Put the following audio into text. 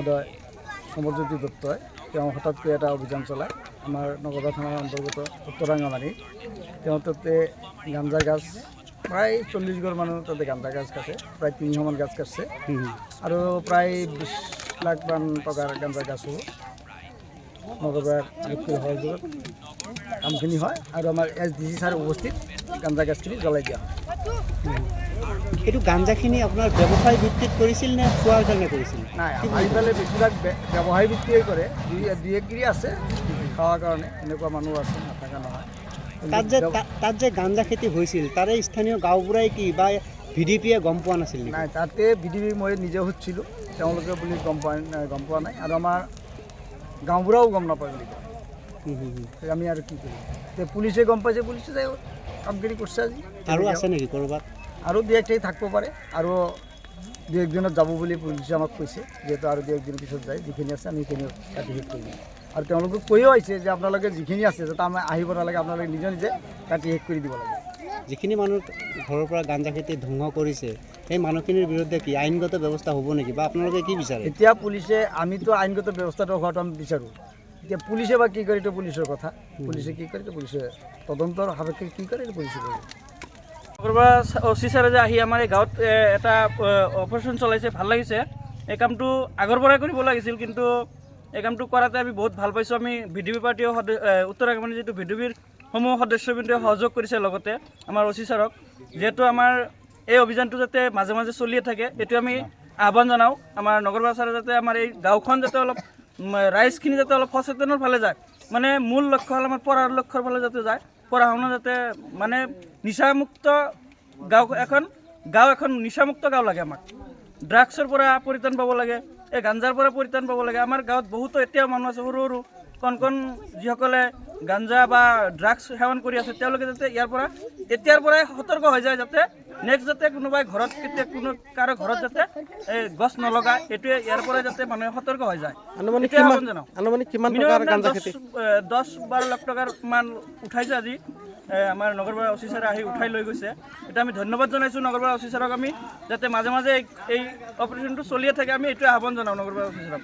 মহোদয় সমৰজ্যোতি দত্তই তেওঁ হঠাৎকৈ এটা অভিযান চলায় আমাৰ নগদা থানাৰ অন্তৰ্গত উত্তৰাংগমাৰী। তেওঁ তাতে গাঞ্জা গাছ প্ৰায় 40 ঘৰ মানুহ তাতে গাঞ্জা গাছ কাটে, প্ৰায় 300 মান গাছ কাটছে আৰু প্ৰায় 20 লাখ মান টকাৰ গাঞ্জা গাছ হ'ব। নগৰবাৰ আৰক্ষীৰ সহযোগত কামখিনি হয় আৰু আমাৰ SDC ছাৰ উপস্থিত গাঞ্জা গাছখিনি জ্বলাই দিয়া হয়। এইটো গাঞ্জাখিনি আপোনাৰ ব্যৱসায় ভিত্তিত কৰিছিল নে খোৱাৰ কাৰণে কৰিছিল? নাই, আমাৰ ইফালে বেছিভাগ ব্যৱসায় ভিত্তিয়ে কৰে, দুই একগিৰি আছে খাৱাৰ কাৰণে, এনেকুৱা মানুহ আছে, নাথাকা নহয়। তাত যে গাঞ্জা খেতি হৈছিল তাৰে স্থানীয় গাঁওবুঢ়াই কি বা VDPয়ে গম পোৱা নাছিল নেকি? নাই, তাতে VDP মই নিজে সুধিছিলোঁ, তেওঁলোকে বুলি গম পোৱা নাই আৰু আমাৰ গাঁওবুঢ়াও গম নাপায় বুলি কয়। আমি আৰু কি কৰিম? এতিয়া পুলিচে গম পাইছে, পুলিচে যাই কামগিৰি কৰিছে আজি। আৰু আছে নেকি ক'ৰবাত? আৰু দুই একটাই থাকিব পাৰে আৰু দুই একদিনত যাব বুলি পুলিচে আমাক কৈছে, যিহেতু আৰু দুই একদিন পিছত যায়, যিখিনি আছে আমি সেইখিনি কাটি শেষ কৰিম। আৰু তেওঁলোকে কৈও আহিছে যে আপোনালোকে যিখিনি আছে যাতে আমাৰ আহিব নালাগে, আপোনালোকে নিজে নিজে কাটি শেষ কৰি দিব লাগে। যিখিনি মানুহ ঘৰৰ পৰা গাঞ্জা খেতি ধ্বংস কৰিছে সেই মানুহখিনিৰ বিৰুদ্ধে কি আইনগত ব্যৱস্থা হ'ব নেকি বা আপোনালোকে কি বিচাৰে? এতিয়া পুলিচে, আমিতো আইনগত ব্যৱস্থাটো হোৱাটো আমি বিচাৰোঁ। এতিয়া পুলিচে বা কি কৰে এইটো পুলিচৰ কথা, পুলিচে কি কৰে এইটো পুলিচে তদন্তৰ সাপেক্ষে কি কৰে এইটো পুলিচে কৰে। নগৰপাৰা OC ছাৰে যে আহি আমাৰ এই গাঁৱত এটা অপাৰেশ্যন চলাইছে, ভাল লাগিছে। এই কামটো আগৰ পৰাই কৰিব লাগিছিল, কিন্তু এই কামটো কৰাতে আমি বহুত ভাল পাইছোঁ। আমি VDP পাৰ্টিও উত্তৰাংগমাৰী যিটো VDPৰ সমূহ সদস্যবৃন্দই সহযোগ কৰিছে, লগতে আমাৰ OC ছাৰক, যিহেতু আমাৰ এই অভিযানটো যাতে মাজে মাজে চলিয়ে থাকে, এইটো আমি আহ্বান জনাওঁ। আমাৰ নগৰপাৰা ছাৰে যাতে আমাৰ এই গাঁওখন যাতে অলপ ৰাইজখিনি যাতে অলপ সচেতনৰ ফালে যায়, মানে মূল লক্ষ্য হ'ল আমাৰ পঢ়াৰ লক্ষ্যৰ ফালে যাতে যায়, পঢ়া শুনা যাতে মানে নিচামুক্ত গাঁও এখন নিচামুক্ত গাঁও লাগে আমাক। ড্ৰাগছৰ পৰা পৰিত্ৰাণ পাব লাগে, এই গাঞ্জাৰ পৰা পৰিত্ৰাণ পাব লাগে। আমাৰ গাঁৱত বহুতো এতিয়াও মানুহ আছে, সৰু সৰু কণ যিসকলে গাঞ্জা বা ড্ৰাগছ সেৱন কৰি আছে, তেওঁলোকে যাতে এতিয়াৰ পৰাই সতৰ্ক হৈ যায়, যাতে নেক্সট যাতে কোনোবাই ঘৰত কাৰো ঘৰত যাতে এই গছ নলগায়, এইটোৱে ইয়াৰ পৰাই যাতে মানুহে সতৰ্ক হৈ যায়। এতিয়া আহ্বান জনাওঁ। 10-12 লাখ টকাৰ মান উঠাইছে আজি আমাৰ নগৰপাৰা OC ছাৰে আহি উঠাই লৈ গৈছে। এতিয়া আমি ধন্যবাদ জনাইছোঁ নগৰপাৰা OC ছাৰক, আমি যাতে মাজে মাজে এই অপাৰেশ্যনটো চলিয়ে থাকে, আমি এইটোৱে আহ্বান জনাওঁ নগৰপাৰা OC ছাৰক।